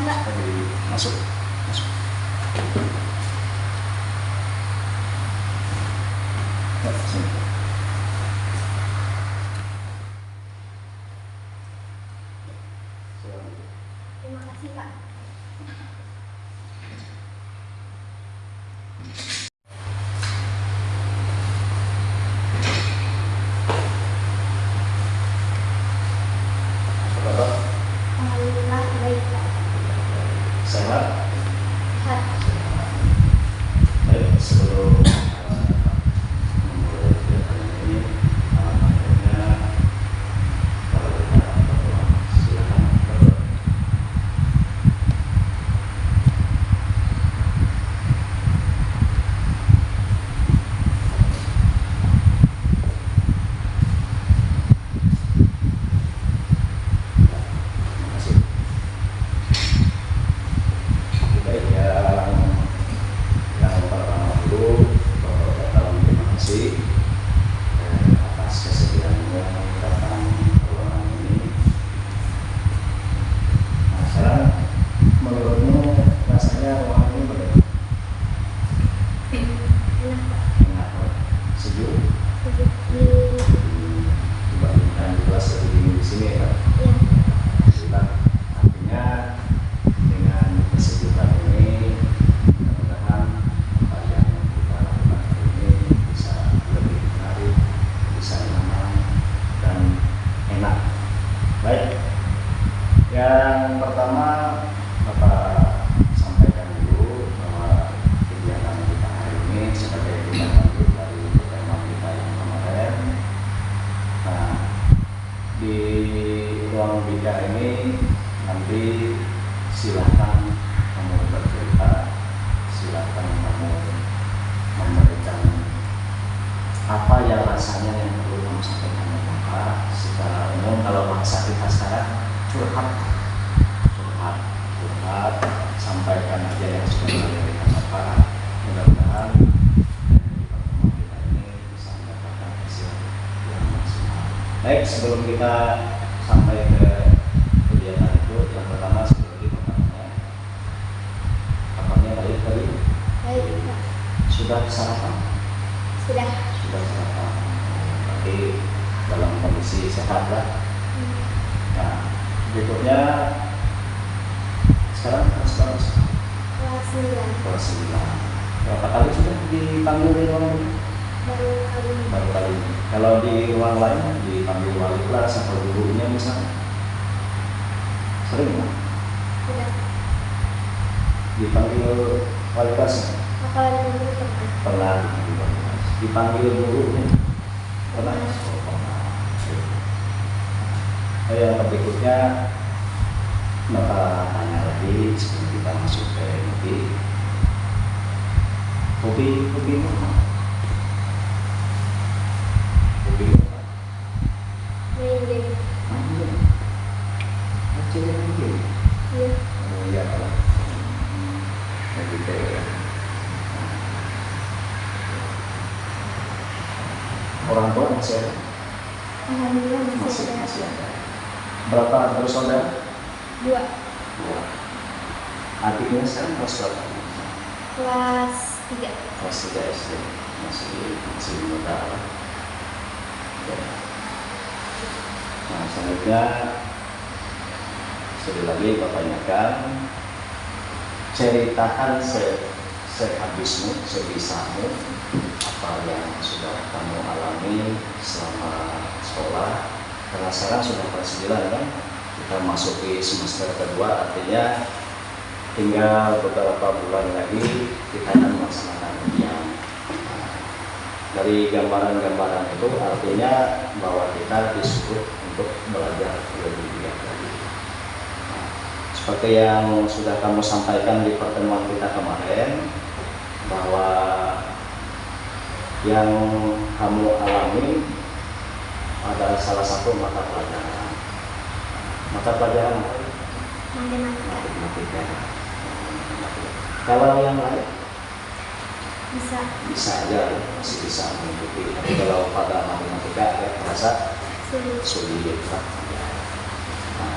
Pak. Tadi masuk. Ya, sini. Terima kasih Pak. Apa kabar? Alhamdulillah baik Pak. Sehat? Sehat. Baik, sebelum memulai kegiatan ini, akhirnya kalau kita berdoa, silakan berdoa. Terima kasih. Baik, yang pertama dulu, terima kasih atas kesediaannya datang ke ruangan ini. Nah, sekarang menurutmu rasanya ruangan ini bagaimana? Enak Pak. Enak, sejuk, Sejuk di dibandingkan di kelas lebih dingin di sini ya. ya. Sudah, artinya dengan kesejukan ini mudah-mudahan apa yang kita lakukan hari ini bisa lebih menarik, bisa nyaman dan enak. Baik, yang pertama Bapak sampaikan dulu bahwa kegiatan kita hari ini sebagai tindak lanjut dari pertemuan kita yang kemarin. Nah, di ruang bicara ini nanti silahkan kamu bercerita, silahkan kamu memberikan apa yang rasanya yang perlu kamu sampaikan ke Bapak. Secara umum kalau bahasa kita sekarang curhat, sampaikan aja yang sudah diberikan Bapak. Mudah-mudahan dari pertemuan kita ini bisa mendapatkan hasil yang maksimal. Baik, sebelum kita sampai ke kegiatan itu, yang pertama seperti kabarnya baik tadi. Baik Pak. Sudah sarapan? Sudah. Sudah sarapan. Berarti dalam kondisi sehat lah. Nah, berikutnya sekarang kelas berapa? Kelas 9. Kelas 9. Berapa kali sudah dipanggil di ruang ini? Baru kali ini. Baru kali ini. Kalau di ruang lain dipanggil wali kelas atau gurunya misalnya? Sering nggak? Sudah. Dipanggil wali kelas? Kalau dulu pernah. Pernah dipanggil wali kelas. Dipanggil gurunya? Pernah? Oh, pernah. Yang berikutnya Bapak tanya lagi sebelum kita masuk ke inti. Hobi apa? Hobi apa? Main game. Main game. Kecil main game. Iya. Oh iya kalau begitu ya. Orang tua masih ada? Alhamdulillah masih ada. Masih ada. Berapa bersaudara? 2. Dua. Adiknya sekarang kelas berapa? Kelas 3. Kelas 3 SD. Masih muda lah. Ya. Nah, selanjutnya sekali lagi Bapak ingatkan, ceritakan sehabismu, sebisamu apa yang sudah kamu alami selama sekolah. Karena sekarang sudah kelas 9 kan, kita masuki semester kedua, artinya tinggal beberapa bulan lagi kita akan melaksanakan ujian. Dari gambaran-gambaran itu artinya bahwa kita disuruh untuk belajar lebih giat lagi. Seperti yang sudah kamu sampaikan di pertemuan kita kemarin, bahwa yang kamu alami adalah salah satu mata pelajaran. Mata pelajaran apa? Matematika. Kalau yang lain bisa aja, masih bisa mengikuti. Tapi kalau pada matematika ya terasa sulit lah. Nah,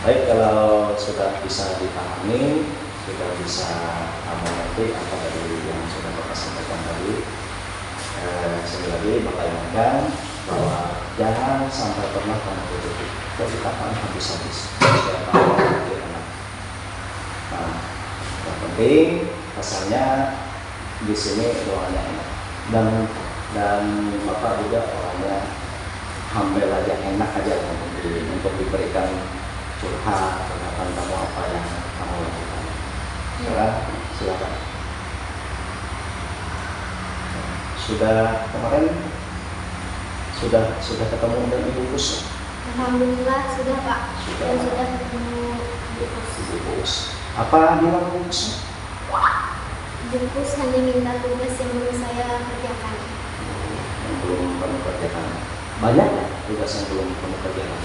Baik, kalau sudah bisa dipahami, sudah bisa mengerti apa dari yang sudah Bapak sampaikan tadi, sekali lagi Bapak ingatkan bahwa jangan sampai pernah kamu tutupi perkataan habis-habis. Nah, yang penting asalnya di sini doanya enak dan Bapak juga orangnya humble aja, enak aja untuk diberikan curhat tentang kamu apa yang kamu lakukan. Sekarang silakan. Sudah kemarin sudah ketemu dengan Ibu Pus? Alhamdulillah sudah Pak. Sudah. Dan sudah ketemu Ibu Pus. Apa bilang Ibu Pus? Jempus hanya minta tugas yang belum saya kerjakan. Yang belum kamu kerjakan. Banyak ya tugas yang belum kamu kerjakan?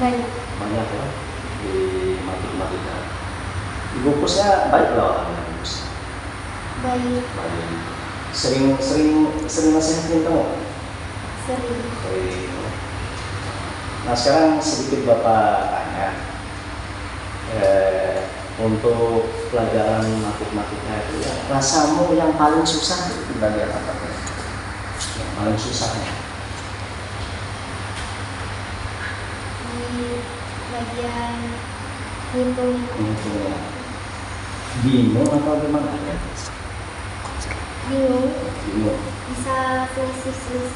Banyak. Banyak ya di matematika. Ibu Pusnya baik lah orangnya Ibu Pus. Baik. Baik. Sering nasihatin kamu? Sering. Sering. Nah sekarang sedikit Bapak tanya, untuk pelajaran matematika itu ya, rasamu yang paling susah itu bagian apa? Yang paling susahnya? Di bagian hitung. Hitungnya. Bingung atau gimana? Bingung. Bingung. Bisa selisih.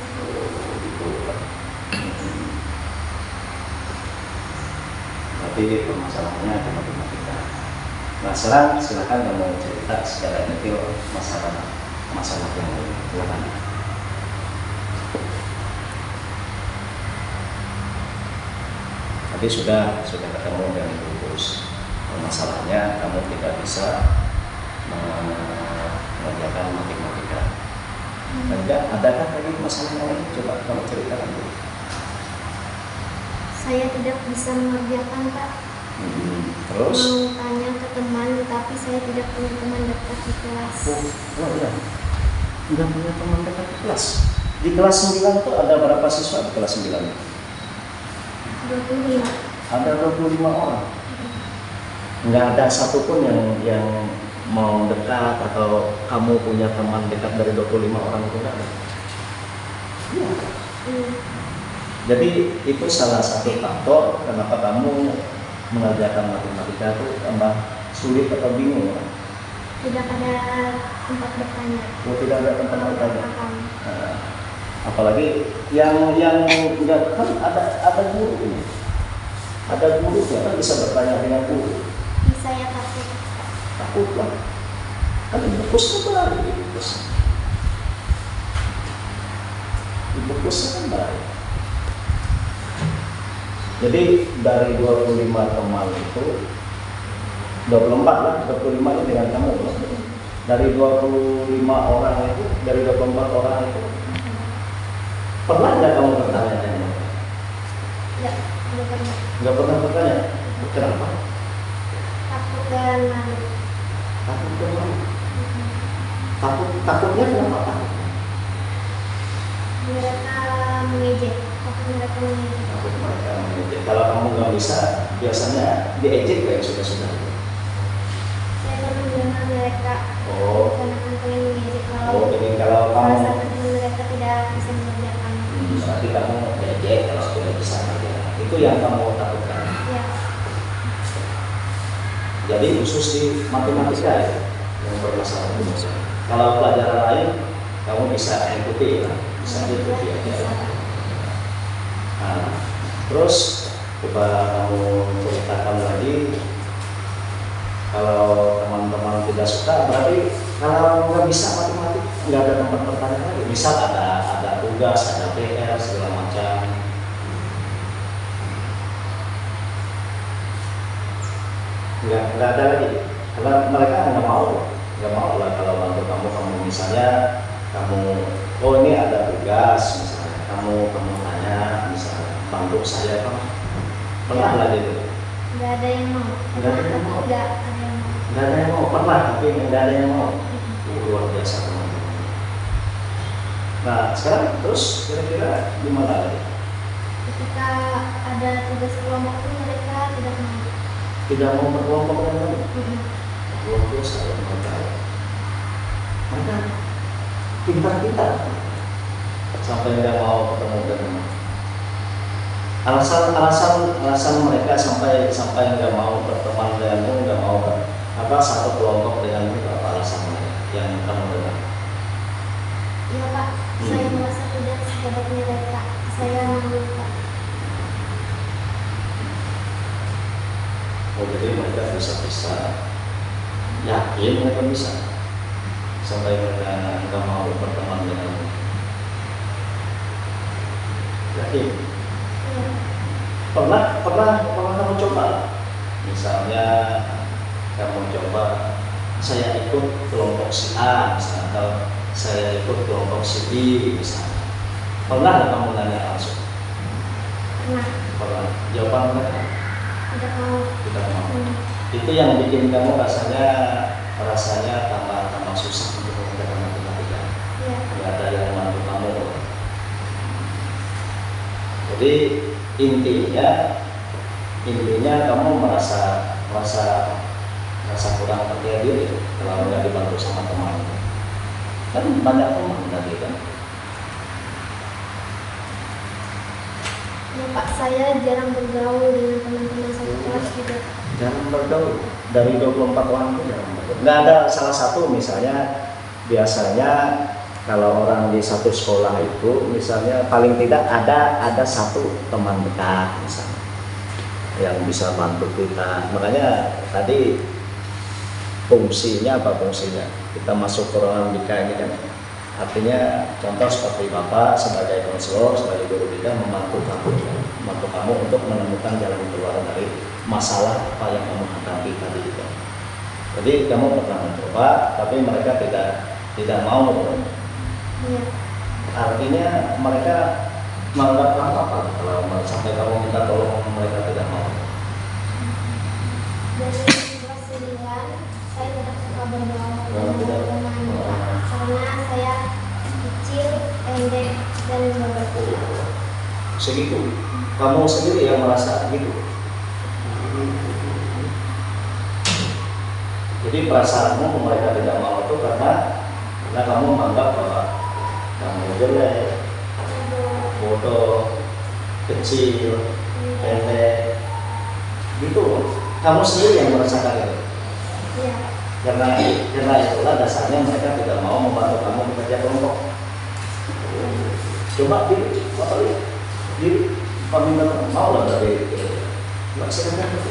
Berarti permasalahannya ada matematika. Nah sekarang silakan kamu cerita secara detail masalah yang lain. Silakan. Tadi sudah ketemu dengan Ibu. Masalahnya kamu tidak bisa mengerjakan matematika. Enggak, adakah lagi masalah lain? Coba kamu ceritakan dulu. Saya tidak bisa mengerjakan Pak. Terus? Mau tanya ke teman, tetapi saya tidak punya teman dekat di kelas. Oh iya, nggak punya teman dekat di kelas. Di kelas 9 itu ada berapa siswa di kelas 9? 25. Ada 25 orang. Nggak ada satupun yang mau dekat atau kamu punya teman dekat dari 25 orang itu nggak ada. Iya. Jadi itu salah satu faktor kenapa kamu mengerjakan matematika itu tambah sulit atau bingung kan? Tidak ada tempat bertanya. Oh, tidak ada tempat bertanya. Paham. Nah, apalagi yang enggak kan ada guru ini. Ada guru kan bisa bertanya dengan guru. Saya takut. Takut lah. Kan Ibu Pus kan baik, Ibu Pus. Ibu Pus kan baik. Jadi dari 25 teman itu 24 lah, 25 itu dengan kamu. Dari 25 orang itu, dari 24 orang itu pernah nggak kamu bertanya-tanya? Tidak pernah. Nggak pernah bertanya. Kenapa? Takut dan malu. Takut kenapa? Takutnya kenapa? Mereka mengejek. Takut mereka mengejek. Takut mereka mengejek. Kalau kamu nggak bisa, biasanya diejek kayak sudah-sudah. Saya pernah mendengar mereka Oh. karena pengen mengejek Oh, jadi kalau kamu merasa teman mereka tidak bisa mengerjakan. berarti kamu diejek kalau tidak bisa mengerjakan. Itu yang kamu takutkan. Ya. Jadi khusus di matematika ya, yang bermasalah itu. Kalau pelajaran lain, kamu bisa ikuti ya, bisa ikuti aja. Nah, terus coba kamu ceritakan lagi. Kalau teman-teman tidak suka, berarti kalau nggak bisa matematik, nggak ada tempat bertanya lagi. Misal ada tugas, ada PR segala macam. Nggak ada lagi. Karena mereka nggak mau lah kalau bantu kamu misalnya oh ini ada tugas misalnya, kamu tanya misalnya bantu saya kan pernah nggak gitu? Nggak ada yang mau. Nggak ada yang mau. Nggak ada yang mau. Nggak ada yang mau, pernah tapi nggak ada yang mau. Luar biasa teman-teman. Nah sekarang terus kira-kira gimana lagi? Ketika ada tugas kelompok pun mereka tidak mau. tidak mau berkelompok dengan kamu. Mm-mm. Luar biasa ya mereka. Mereka pintar-pintar sampai nggak mau ketemu dengan alasan mereka sampai nggak mau berteman denganmu, nggak mau satu kelompok denganmu, apa alasan mereka yang kamu dengar? Ya Pak, saya merasa tidak sehebat mereka. Saya malu Pak. Oh, jadi mereka bisa yakin mereka bisa sampai mereka nggak mau berteman denganmu. Yakin? Iya. Pernah kamu coba? Misalnya kamu coba, saya ikut kelompok si A misalnya, atau saya ikut kelompok si B misalnya. Pernah nggak kamu nanya langsung? Pernah. Jawaban mereka? Tidak mau. Tidak mau. Itu yang bikin kamu rasanya tambah susah untuk mengerjakan matematika. Iya. Nggak ada yang membantu kamu. Jadi intinya kamu merasa kurang percaya diri kalau nggak dibantu sama teman. Kan banyak teman tadi kan. Ya Pak, saya jarang bergaul dengan teman-teman satu kelas juga. Jarang bergaul. Dari 24 orang itu jarang bergaul. Nggak ada salah satu misalnya, biasanya kalau orang di satu sekolah itu misalnya paling tidak ada satu teman dekat misalnya yang bisa bantu kita. Makanya tadi fungsinya kita masuk ke ruangan BK ini kan, artinya contoh seperti Bapak sebagai konselor, sebagai guru BK membantu kamu untuk menemukan jalan keluar dari masalah apa yang kamu hadapi tadi itu. Jadi kamu pernah mencoba tapi mereka tidak mau. Iya. Artinya mereka menganggap kamu apa kalau sampai kamu minta tolong mereka tidak mau? Dari kelas 9 saya tidak suka bergaul dengan teman-teman Pak, karena saya kecil, pendek dan berbeda. Segitu. Kamu sendiri yang merasa gitu. Jadi perasaanmu mereka tidak mau itu karena kamu menganggap bahwa kamu jelek, bodoh, kecil, pendek, gitu. Kamu sendiri yang merasakan itu. Iya. Karena itulah dasarnya mereka tidak mau membantu kamu bekerja kelompok. Coba diri, paling mau lah dari laksanakan itu.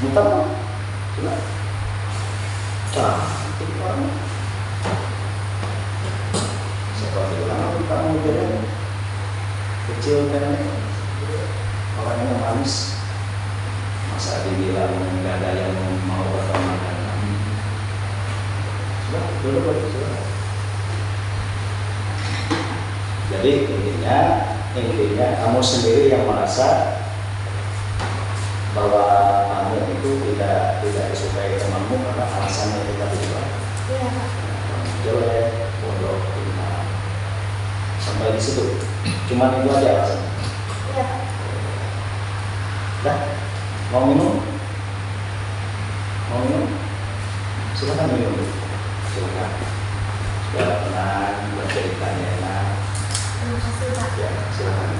Bukan kan? Coba. Cantik banget. Siapa bilang kamu jadi kecil kan? Orangnya manis. Masa dibilang nggak ada yang mau berteman dengan kamu? Sudah, dulu. Jadi intinya kamu sendiri yang merasa bahwa kamu itu tidak disukai temanmu karena alasannya tidak bisa. Iya Pak. Jelek, bodoh, pintar. Sampai di situ. Cuman itu aja alasannya. Iya Pak. Dah, mau minum? Silakan minum. Silakan. Sudah tenang, berceritanya enak. Terima kasih Pak. Ya, silakan.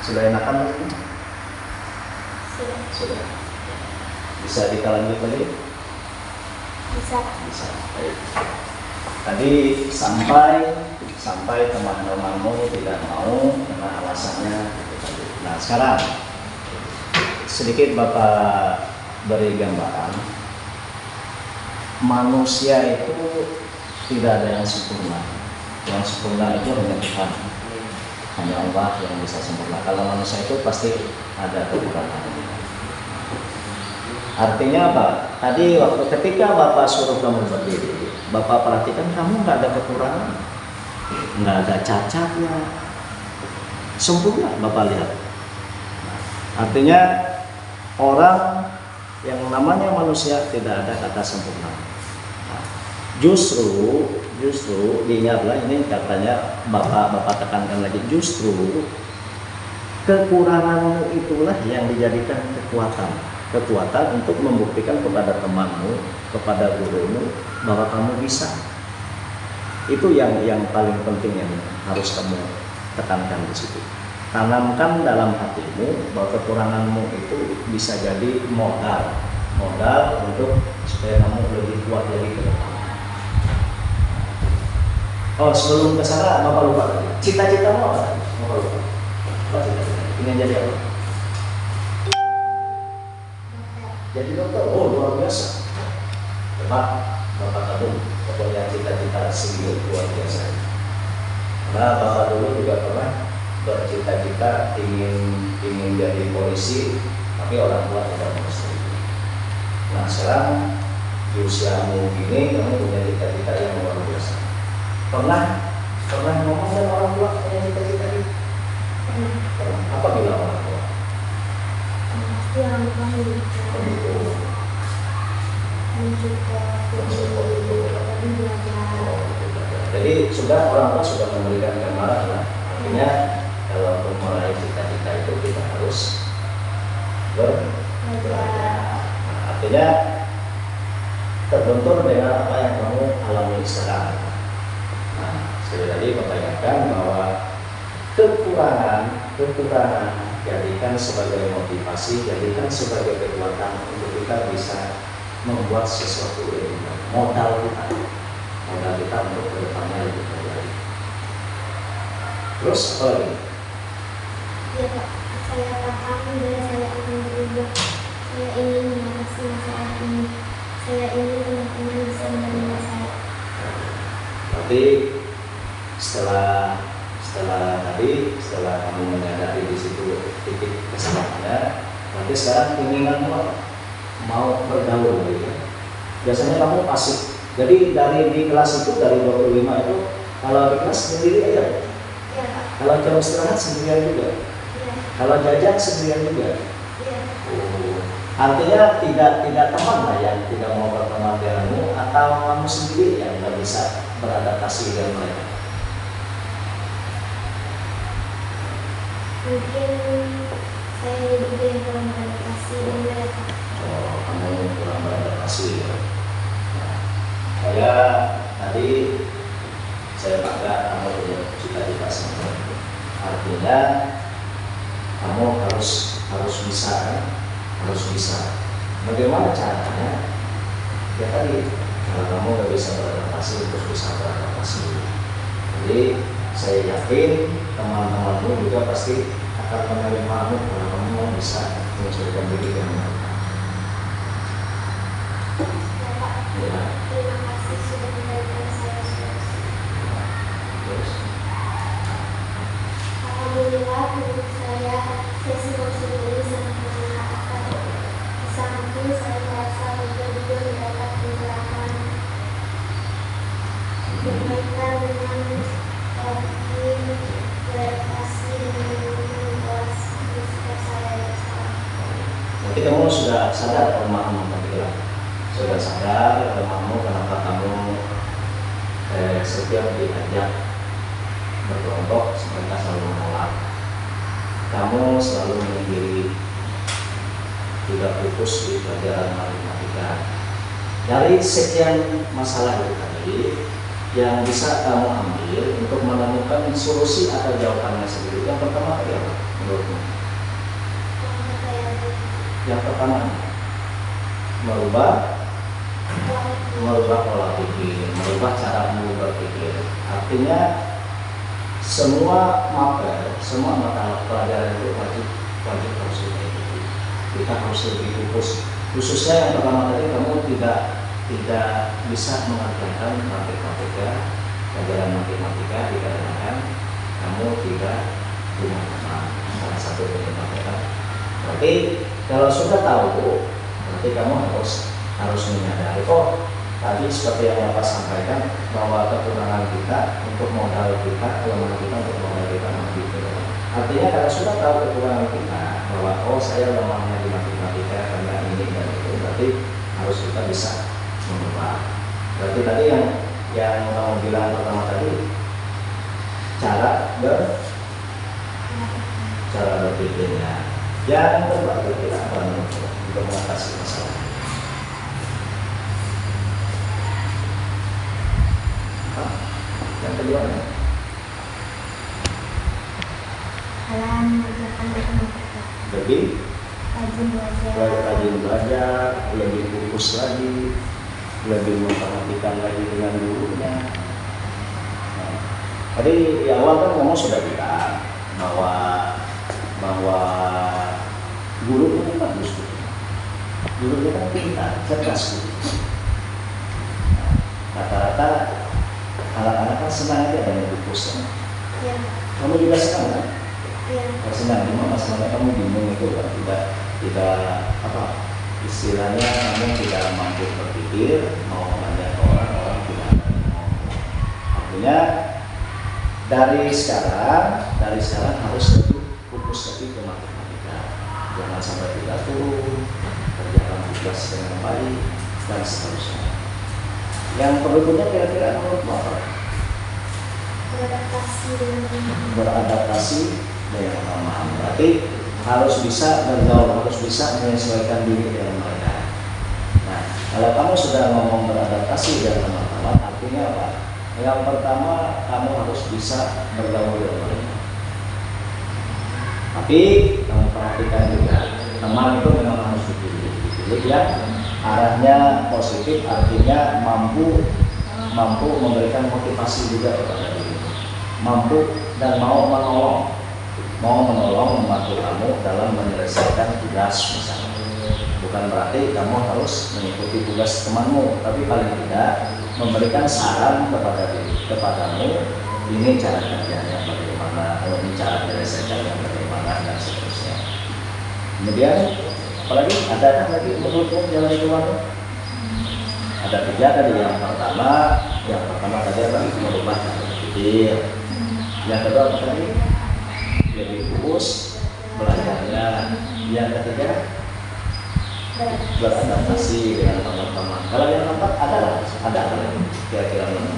Sudah enakan belum? Sudah. Bisa kita lanjut lagi? Bisa. Baik. Tadi sampai teman-temanmu tidak mau karena alasannya. Nah, sekarang sedikit Bapak beri gambaran. Manusia itu tidak ada yang sempurna. Yang sempurna itu hanya Tuhan. hanya Allah yang bisa sempurna. Kalau manusia itu pasti ada kekurangan. Artinya apa? Tadi waktu ketika Bapak suruh kamu berdiri, Bapak perhatikan kamu nggak ada kekurangan, nggak ada cacatnya, sempurna Bapak lihat. Artinya orang yang namanya manusia tidak ada kata sempurna. Justru diingatlah, ini katanya Bapak tekankan lagi, justru kekuranganmu itulah yang dijadikan kekuatan untuk membuktikan kepada temanmu, kepada gurumu bahwa kamu bisa. Itu yang paling penting yang harus kamu tekankan di situ. Tanamkan dalam hatimu bahwa kekuranganmu itu bisa jadi modal untuk supaya kamu lebih kuat lagi ke depan. Oh, sebelum ke sana Bapak lupa tadi. Cita-citamu apa tadi? Bapak lupa. Apa cita-cita? Ingin jadi apa? Jadi dokter. Oh, luar biasa. Bapak Kadung, pokoknya cita-cita segini luar biasa. Nah, Bapak dulu juga pernah bercita-cita ingin jadi polisi, tapi orang tua tidak merestui. Nah, sekarang di usiamu ini kamu punya cita-cita yang luar biasa. Pernah ngomong dengan orang tua punya cita-cita ini? Pernah. Apa bilang orang tua? Pasti orang tua Jadi sudah orang tua sudah memberikan gambaran lah. Artinya kalau untuk meraih cita-cita itu kita harus belajar. Artinya terbentur dengan apa yang kamu alami sekarang. Nah, sekali lagi Bapak ingatkan bahwa kekurangan jadikan sebagai motivasi, jadikan sebagai kekuatan untuk kita bisa membuat sesuatu yang modal kita untuk kedepannya lebih baik. Terus apa lagi? Ya Pak, saya paham dan saya akan berubah. Saya ingin mengatasi masalah ini. Saya ingin teman-teman bisa menerima saya. Tapi setelah kamu menyadari di situ titik kesalahannya, nanti sekarang keinginanmu apa? Mau bergaul gitu. Biasanya kamu pasif. Jadi dari di kelas itu dari 25 itu kalau di kelas sendiri aja. Iya Pak. Kalau jam istirahat sendirian juga. Iya. Kalau jajan sendirian juga. Iya. Artinya tidak teman lah yang tidak mau berteman denganmu, atau kamu sendiri yang tidak bisa beradaptasi dengan mereka. Mungkin saya juga yang kurang beradaptasi dengan mereka. Oh, kamu kurang beradaptasi ya. Nah, saya tadi saya bangga kamu punya cita-cita seperti itu. Artinya kamu harus bisa kan? Harus bisa. Bagaimana caranya? Ya tadi, kalau kamu nggak bisa beradaptasi, terus bisa beradaptasi. Jadi saya yakin teman-temanmu juga pasti akan menerimamu kalau kamu bisa menyesuaikan diri dengan mereka. Ya Pak, Ya. terima kasih sudah memberikan saya solusi. Terus, Alhamdulillah menurut saya sesi konseling ini sangat bermanfaat. Di samping saya merasa juga mendapat pencerahan berkaitan dengan terapi beradaptasi dengan lingkungan kelas di sekitar saya yang sekarang. nanti kamu sudah sadar kelemahanmu tadi lah. Sudah sadar kelemahanmu kenapa kamu setiap diajak berkelompok mereka selalu menolak. Kamu selalu menyendiri, tidak fokus di pelajaran matematika. Dari sekian masalah itu tadi, yang bisa kamu ambil untuk menemukan solusi atau jawabannya sendiri, yang pertama apa menurutmu? Yang pertama, merubah pola pikir, merubah cara berpikir. Artinya semua mata pelajaran itu wajib harus kita ikuti. Kita harus lebih fokus. Khususnya yang pertama tadi, kamu tidak bisa mengerjakan matematika, pelajaran matematika dikarenakan kamu tidak punya teman, salah satu punya teman. Berarti kalau sudah tahu, berarti kamu harus menyadari, oh tadi seperti yang Bapak sampaikan bahwa kekurangan kita untuk modal kita, kelemahan kita untuk modal kita gitu. Artinya kalau sudah tahu kekurangan kita bahwa oh saya lemahnya di matematika karena ini dan itu, berarti harus kita bisa mengubah. Berarti tadi yang kamu bilang pertama tadi cara berpikirnya yang terbaik kita akan untuk mengatasi masalah. Yang kedua, Alam mengerjakan matematika. lebih Rajin belajar. belajar, lebih fokus lagi, lebih memperhatikan lagi dengan gurunya. Nah, tadi di awal kan kamu sudah bilang bahwa guru itu bagus, guru itu kan pintar, cerdas gitu. Nah, rata-rata anak-anak kan senang aja dengan bukusnya. Ya. Kamu juga senang kan? Ya. Senang, cuma masalahnya kamu bingung itu kan, tidak apa istilahnya, kamu tidak mampu berpikir, mau nanya ke orang tidak ada yang mau. Artinya dari sekarang harus lebih fokus lagi ke matematika, jangan sampai tidak turun, kerjakan tugas dengan baik dan seterusnya. Yang perlu punya kira-kira menurut Bapak? Beradaptasi dengan pemahaman. Berarti harus bisa bergaul, harus bisa menyesuaikan diri dengan mereka. Nah, kalau kamu sudah ngomong beradaptasi dengan teman-teman, artinya apa? Yang pertama, kamu harus bisa bergaul dengan mereka. Tapi kamu perhatikan juga, teman itu memang harus dipilih ya. Arahnya positif, artinya mampu memberikan motivasi juga kepada diri, mampu dan mau menolong membantu kamu dalam menyelesaikan tugas misalnya. Bukan berarti kamu harus mengikuti tugas temanmu, tapi paling tidak memberikan saran kepadamu, ini cara kerjanya bagaimana, ini cara menyelesaikannya bagaimana dan seterusnya. Kemudian apalagi ada kan lagi menurutmu jalan keluar? Ada 3 tadi. Yang pertama tadi apa? Merubah cara berpikir. Yang kedua apa tadi? Lebih fokus belajarnya. Yang ketiga beradaptasi dengan teman-teman. Kalau yang keempat ada apa lagi? Kira-kira ini?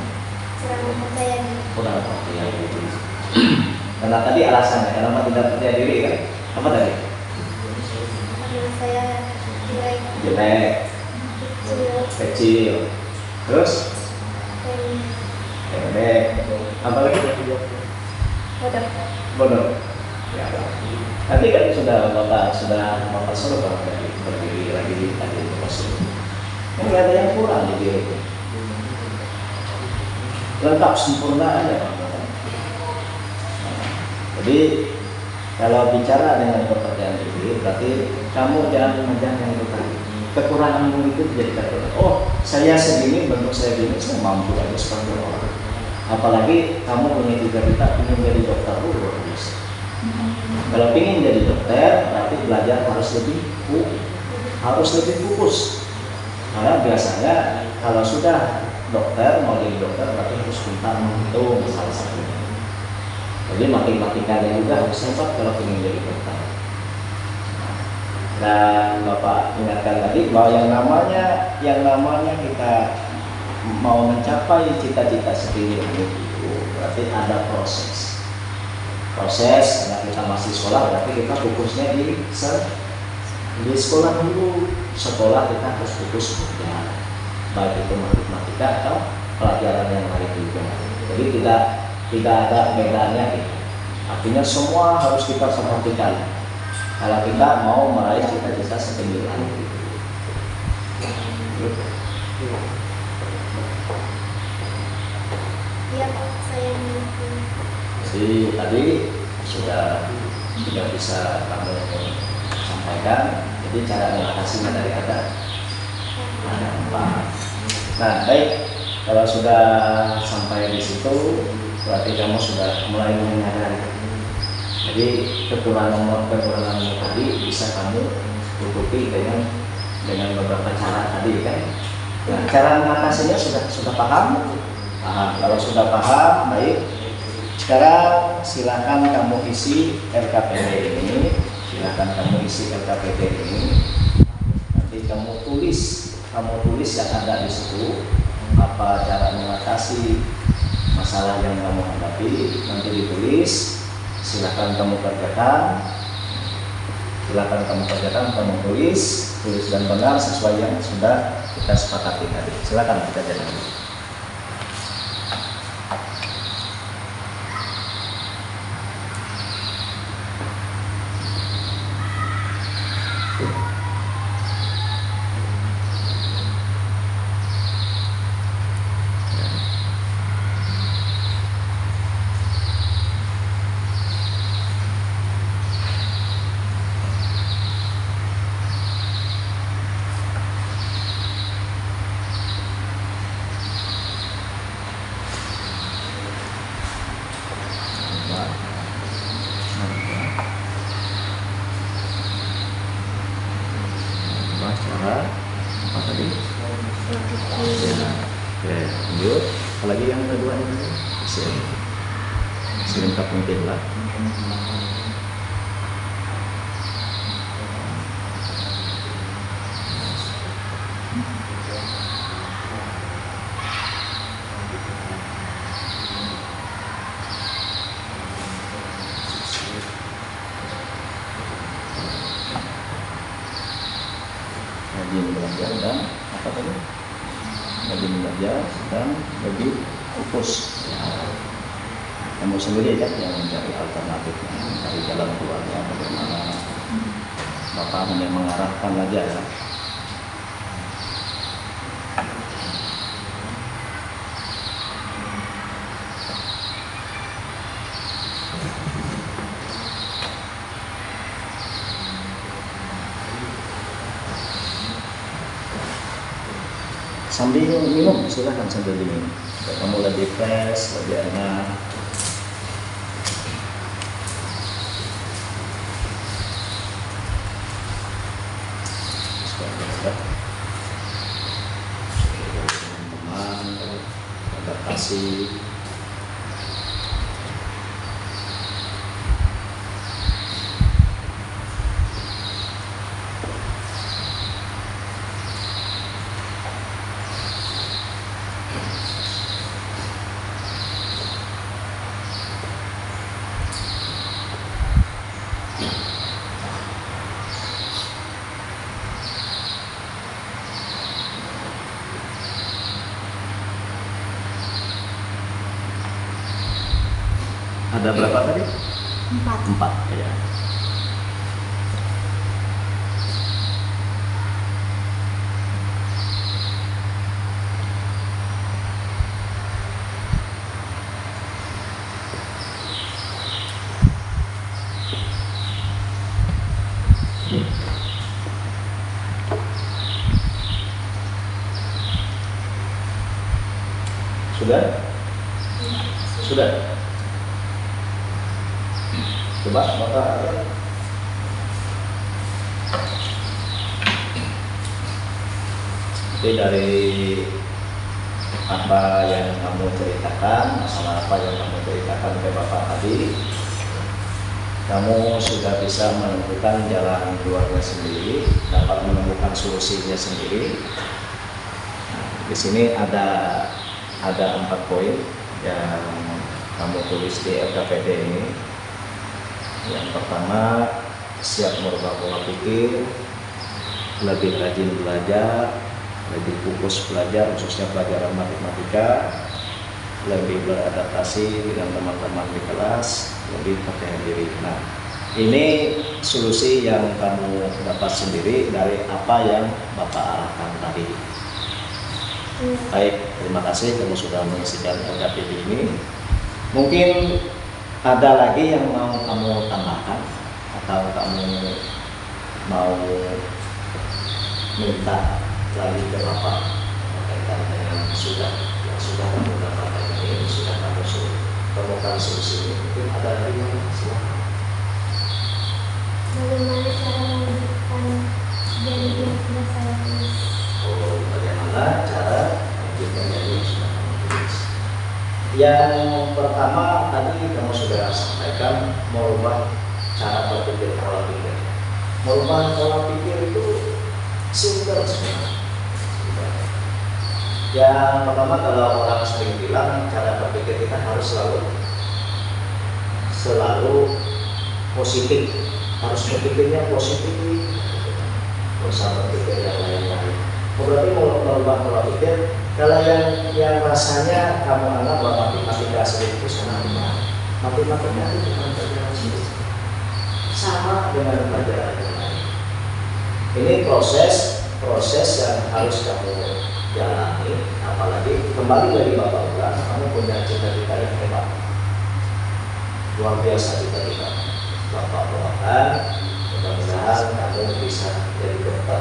Kurang percaya diri. Kurang percaya diri. Karena tadi alasannya kenapa tidak percaya diri kan? Apa tadi? Karena saya Jelek, kecil, terus pendek, apa lagi? Bodoh. Ya, nanti kan sudah bapak suruh kalau berdiri lagi di tadi suruh. Ini ada yang kurang di diri. Lengkap sempurna aja. Jadi kalau bicara dengan kepercayaan diri, berarti kamu jangan mengejar yang itu tadi. Kekuranganmu itu jadi kekurangan. Oh, saya segini, bentuk saya gini, saya mampu aja seperti orang. Apalagi kamu punya cita-cita ingin jadi dokter, luar biasa. Kalau ingin jadi dokter, berarti belajar harus lebih fokus. Karena biasanya kalau sudah dokter, mau jadi dokter, berarti harus pintar menghitung salah satunya. Jadi matematikanya juga harus hebat kalau ingin jadi dokter. Dan Bapak ingatkan tadi bahwa yang namanya kita mau mencapai cita-cita setinggi itu berarti ada proses karena kita masih sekolah, berarti kita fokusnya di sekolah dulu. Sekolah kita harus fokus belajar, baik itu matematika atau pelajaran yang lain juga. Jadi tidak ada bedanya gitu. Artinya semua harus kita perhatikan kalau kita mau meraih cita-cita setinggi langit. Iya Pak, saya mengerti. Jadi tadi sudah bisa kamu sampaikan. Jadi cara mengatasinya dari ada 4. Nah baik, kalau sudah sampai di situ berarti kamu sudah mulai menyadari Jadi kekurangan tadi bisa kamu tutupi dengan beberapa cara tadi kan. Nah, cara mengatasinya sudah paham? Paham. Kalau sudah paham, baik. Sekarang silakan kamu isi LKPD ini. Silakan kamu isi LKPD ini. Nanti kamu tulis yang ada di situ. Apa cara mengatasi masalah yang kamu hadapi? Nanti ditulis. Silakan kamu kerjakan. Kamu tulis dan benar sesuai yang sudah kita sepakati tadi. Silakan kita jalan. Cara apa tadi? Ya, oke, lanjut. Apalagi yang kedua ini, selengkap mungkin lah. Rajin belajar dan apa tadi? Rajin belajar dan lebih fokus. Ya, kamu sendiri kan yang mencari alternatif, mencari jalan keluarnya bagaimana. Bapak hanya mengarahkan aja ya. Sambil minum, silahkan sambil minum. Kamu lebih fresh, lebih enak. Teman-teman, adaptasi. Ada berapa tadi? 4 ya. Sudah? Sudah. Coba Bapak. Jadi dari apa yang kamu ceritakan, masalah apa yang kamu ceritakan ke Bapak tadi, kamu sudah bisa menentukan jalan keluarnya sendiri, dapat menemukan solusinya sendiri. Nah, di sini ada 4 poin yang kamu tulis di LKPD ini. Yang pertama, siap merubah pola pikir, lebih rajin belajar, lebih fokus belajar, khususnya pelajaran matematika, lebih beradaptasi dengan teman-teman di kelas, lebih percaya diri. Nah, ini solusi yang kamu dapat sendiri dari apa yang Bapak arahkan tadi. Baik, terima kasih kamu sudah mengisikan LKPD ini. Mungkin ada lagi yang mau kamu tambahkan atau kamu mau minta lagi ke Bapak berkaitan dengan yang sudah kamu dapatkan ini, sudah kamu temukan solusinya. Mungkin ada lagi yang silakan. Bagaimana cara melanjutkan dari yang sudah saya tulis? Oh, bagaimana cara melanjutkan dari yang sudah kamu tulis? Yang pertama tadi kamu sudah sampaikan merubah cara berpikir, pola pikir. Merubah pola pikir itu simple sebenarnya. Yang pertama, kalau orang sering bilang cara berpikir kita harus selalu positif, harus berpikirnya positif, nggak usah berpikir yang lain-lain. Berarti mau merubah pola pikir, kalau yang rasanya kamu anggap bahwa matematika sulit itu sama, matematika itu bukan pelajaran sulit, sama dengan pelajaran yang lain. Ini proses yang harus kamu jalani, apalagi kembali dari Bapak bilang, kamu punya cita-cita yang hebat, luar biasa cita-cita Bapak doakan, mudah-mudahan kamu bisa jadi dokter.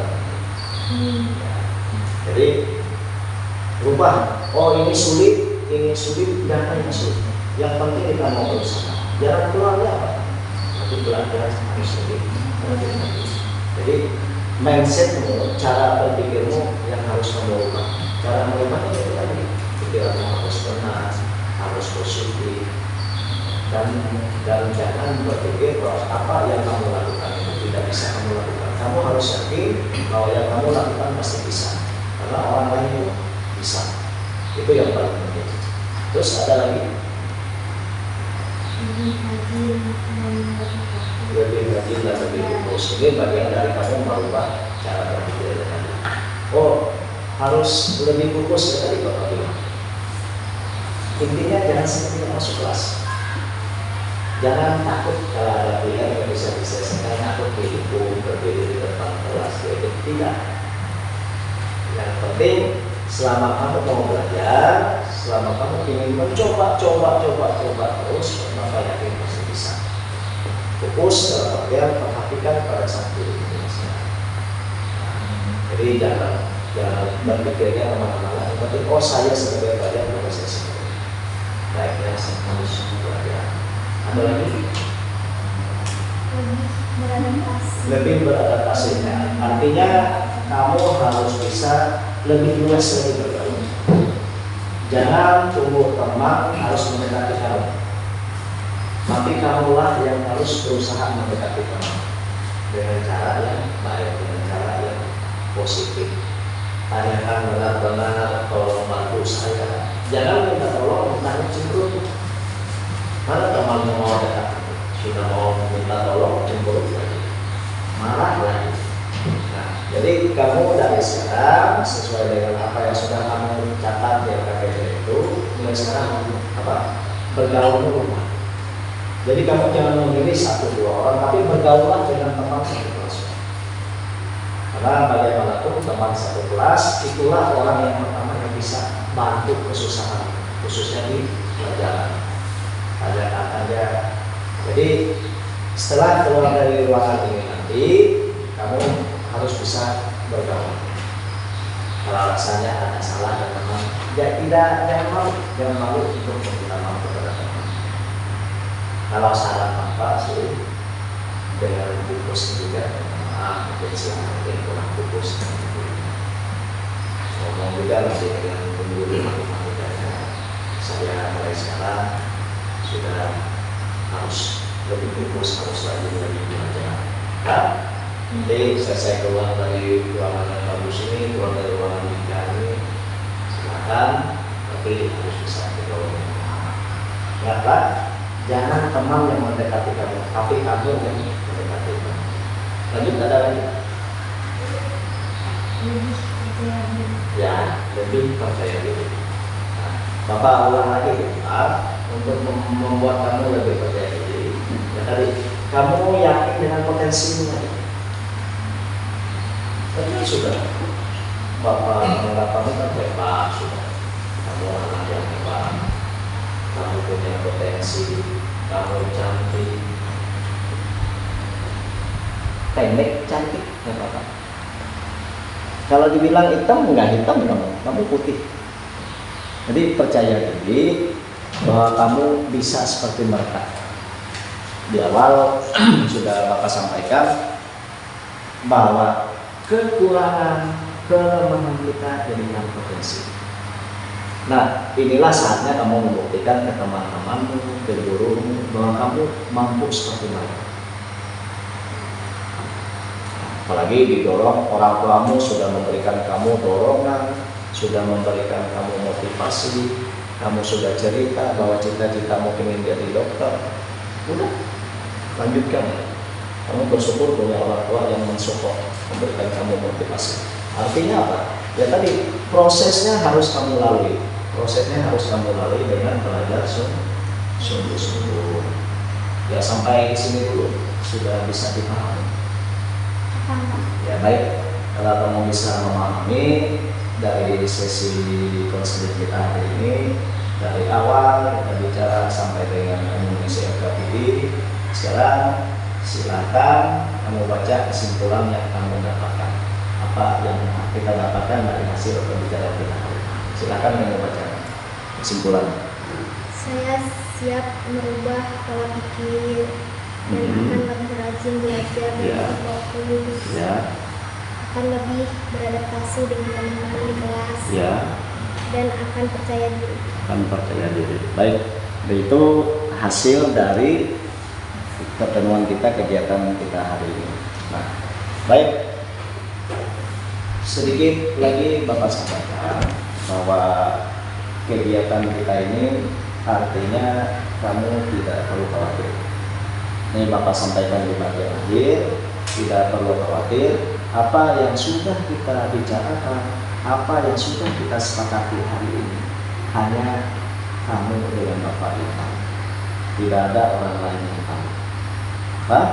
Ya. Jadi rubah, oh ini sulit, jangan ini sulit. Yang penting kita mau berusaha. Jalan keluarnya apa? Nanti belajar harus sulit. Jadi mindsetmu, cara berpikirmu yang harus kamu ubah. Cara mengubahnya itu tadi, pikiranmu harus tenang, harus positif, dan jangan berpikir bahwa apa yang kamu lakukan itu tidak bisa kamu lakukan. Kamu harus yakin bahwa yang kamu lakukan pasti bisa, karena orang lain itu bisa. Itu yang paling penting. Terus ada lagi? Lebih rajin dan lebih fokus. Ini bagian dari kamu merubah cara berpikir tadi. Oh, harus lebih fokus ya tadi Bapak bilang. Intinya jangan sampai tidak masuk kelas. Jangan takut kalau ada pilihan yang bisa diselesaikan, takut dihukum, berdiri di depan kelas, tidak. Yang penting selama kamu mau belajar, selama kamu ingin mencoba terus, maka yakin pasti bisa. Fokus dalam artian perhatikan pada saat diri kita. Jadi jangan berpikirnya kemana-mana. Yang penting, oh saya sebagai pelajar maka saya sebagai baiknya saya harus belajar. Ada lagi? Lebih beradaptasi. Artinya kamu harus bisa lebih luas lagi bergaul. Jangan tunggu teman harus mendekati kamu, tapi kamulah yang harus berusaha mendekati teman dengan cara yang baik, dengan cara yang positif. Tanyakan benar-benar, tolong bantu saya. Jangan minta tolong, tanya cemberut. Mana teman yang mau dekat? Sudah mau minta tolong, cemberut lagi, marah lagi. Nah, jadi kamu dari sekarang sesuai dengan apa yang sudah kamu catat di LKPD itu, mulai sekarang bergaul rumah. Jadi kamu jangan memilih 1-2 orang, tapi bergaullah dengan teman satu kelas. Karena bagaimanapun teman satu kelas itulah orang yang pertama yang bisa bantu kesusahan, khususnya di pelajaran. Tanyakan aja. Jadi setelah keluar dari ruangan ini nanti, kamu harus bisa bergaul. Kalau rasanya ada salah dan teman, jangan malu untuk meminta maaf kepada teman. Kalau salah apa sih, dengan fokus juga, maaf mungkin mungkin kurang fokus. Ngomong juga masih dengan guru matematikanya, saya mulai sekarang sudah harus lebih fokus, harus lagi belajar. Nah, jadi saya keluar dari ruangan yang bagus ini, keluar dari ruangan ini, silakan, tapi harus bisa bergaul. Ingatlah, jangan teman yang mendekati kamu, tapi kamu yang mendekati kamu. Lanjut, ada lagi? Ya, lebih percaya diri. Nah, Bapak ulang lagi ya, untuk membuat kamu lebih percaya diri. Ya tadi, kamu yakin dengan potensimu. Tapi sudah, Bapak menganggap kamu kan hebat, sudah. Kamu anak yang hebat, kamu punya potensi, kamu cantik, pendek, cantik, ya Bapak. Kalau dibilang hitam, enggak hitam kamu putih. Jadi percaya diri bahwa kamu bisa seperti mereka. di awal sudah Bapak sampaikan bahwa kekurangan, kelemahan kita jadikan potensi. Nah, inilah saatnya kamu membuktikan ke teman-temanmu, ke gurumu, bahwa kamu mampu seperti mereka. Apalagi didorong orang tuamu sudah memberikan kamu dorongan, sudah memberikan kamu motivasi, kamu sudah cerita bahwa cita-citamu ingin jadi dokter. Udah, lanjutkan. Kamu bersyukur punya orang tua yang mensupport, memberikan kamu motivasi. Artinya apa? Ya tadi, prosesnya harus kamu lalui. Prosesnya harus kamu lalui dengan belajar sungguh-sungguh. Ya sampai di sini dulu sudah bisa dipahami. Ya baik, kalau kamu bisa memahami dari sesi konseling kita hari ini, dari awal kita bicara sampai dengan Indonesia FKPD. Sekarang silakan kamu baca kesimpulan yang kamu dapatkan. Apa yang kita dapatkan dari hasil pembicaraan kita hari ini. Silakan kamu baca kesimpulan. Saya siap merubah pola pikir dan akan lebih rajin belajar dan berfokus. Akan lebih beradaptasi dengan teman-teman di kelas. Dan akan percaya diri. Baik, itu hasil dari pertemuan kita, kegiatan kita hari ini. Nah, baik. Sedikit lagi Bapak sampaikan bahwa kegiatan kita ini artinya kamu tidak perlu khawatir. Ini Bapak sampaikan di bagian akhir, tidak perlu khawatir. Apa yang sudah kita bicarakan, apa yang sudah kita sepakati hari ini, hanya kamu dengan Bapak yang tahu. Tidak ada orang lain yang tahu. Pak?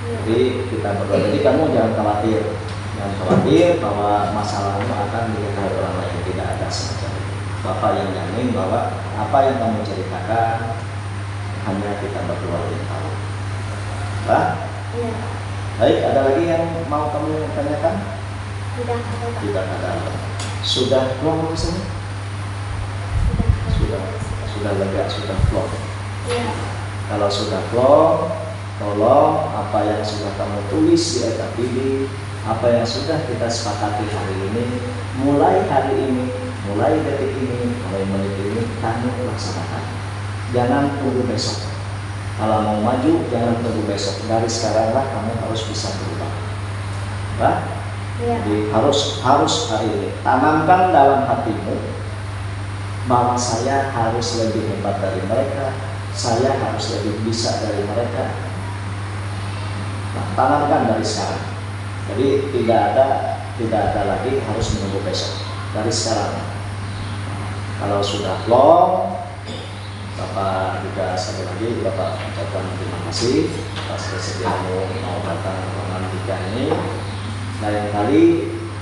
Jadi kita berdua. Jadi kamu jangan khawatir. Jangan khawatir bahwa masalahmu akan diketahui orang lain. Tidak ada semacam itu. Bapak yang jamin bahwa apa yang kamu ceritakan hanya kita berdua yang tahu. Pak? Iya. Baik, ada lagi yang mau kamu tanyakan? Tidak ada. Tidak ada. Sudah plong di sini? Sudah lega, sudah plong. Iya. Kalau sudah plong, tolong apa yang sudah kamu tulis di FKPD, apa yang sudah kita sepakati hari ini, mulai hari ini, mulai detik ini, mulai menit ini, kamu laksanakan. Jangan tunggu besok. Kalau mau maju, jangan tunggu besok. Dari sekaranglah kamu harus bisa berubah. Nah, jadi harus hari ini. Tanamkan dalam hatimu bahwa saya harus lebih hebat dari mereka, saya harus lebih bisa dari mereka. Nah, tanamkan dari sekarang. Jadi tidak ada lagi harus menunggu besok. Dari sekarang. Kalau sudah long, Bapak juga sekali lagi Bapak ucapkan terima kasih atas kesediaanmu mau datang ke ruangan kita ini. Lain kali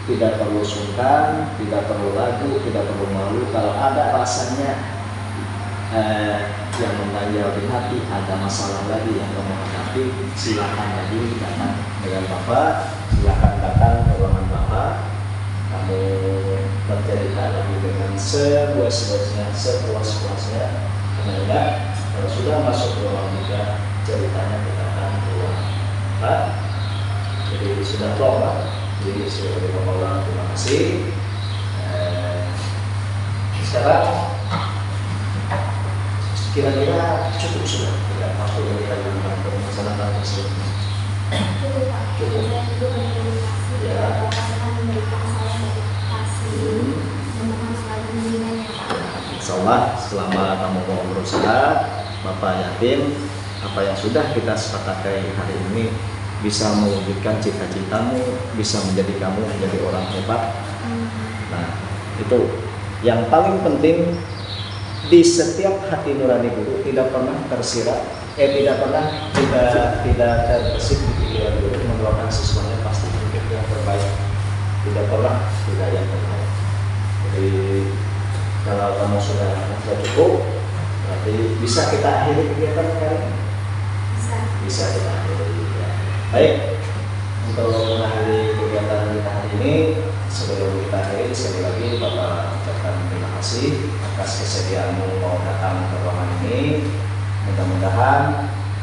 tidak perlu sungkan, tidak perlu ragu, tidak perlu malu. Kalau ada rasanya yang mengganjal di hati, ada masalah lagi yang kamu hadapi, silakan lagi datang dengan Bapak, silakan datang ke ruangan Bapak. Kamu bercerita lagi dengan seluas-luasnya, sepuas-puasnya. Karena kalau sudah masuk ke ruang juga ceritanya kita akan keluar. Pak, jadi sudah plong Pak. Jadi sudah Bapak terima kasih. Sekarang kira-kira cukup sudah tidak waktu yang kita gunakan untuk melaksanakan tersebut. Cukup Pak. Cukup. Saya juga berterima kasih. Ya. Bapak telah memberikan saya motivasi dan mohon selalu bimbingannya Pak. Insya Allah selama kamu mau berusaha, Bapak yakin apa yang sudah kita sepakati hari ini bisa mewujudkan cita-citamu, bisa menjadi kamu menjadi orang hebat. Nah, itu yang paling penting. Di setiap hati nurani guru tidak pernah tersirat, tidak pernah tidak terbesit di pikiran guru mendoakan siswanya pasti untuk yang terbaik. Tidak pernah tidak yang terbaik. Jadi kalau kamu sudah cukup, berarti bisa kita akhiri kegiatan kali ini. Bisa kita akhiri. Ya. Baik, untuk mengakhiri kegiatan kita hari ini, sebelum kita akhiri sekali lagi Bapak ucapkan terima kasih atas kesediaanmu mau datang ke ruangan ini. Mudah-mudahan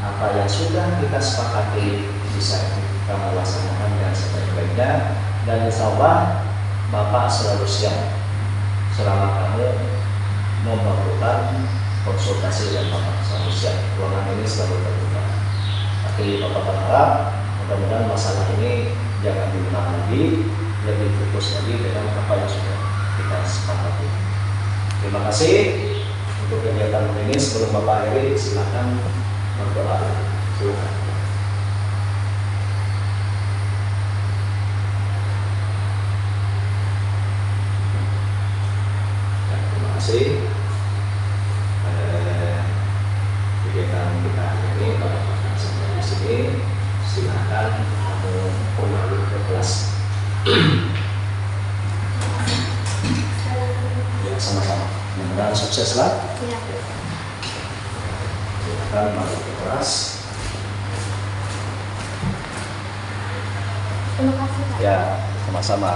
apa yang sudah kita sepakati bisa kamu laksanakan dengan sebaik-baiknya, dan insya Allah Bapak selalu siap selama kamu memerlukan konsultasi dan Bapak selalu siap. Ruangan ini selalu terbuka. Tapi Bapak berharap mudah-mudahan masalah ini jangan diulang lagi, lebih fokus lagi dengan apa yang sudah kita sepakati. Terima kasih untuk kegiatan ini. Sebelum Bapak akhiri, silakan berdoa. Silakan. Terima kasih. Kegiatan kita hari ini pada makan sampai di sini. Silakan kamu kembali ke kelas. Ya, sama-sama. Mudah-mudahan sukses lah. Ya. Silakan kembali ke kelas. Terima kasih Pak. Ya, sama-sama.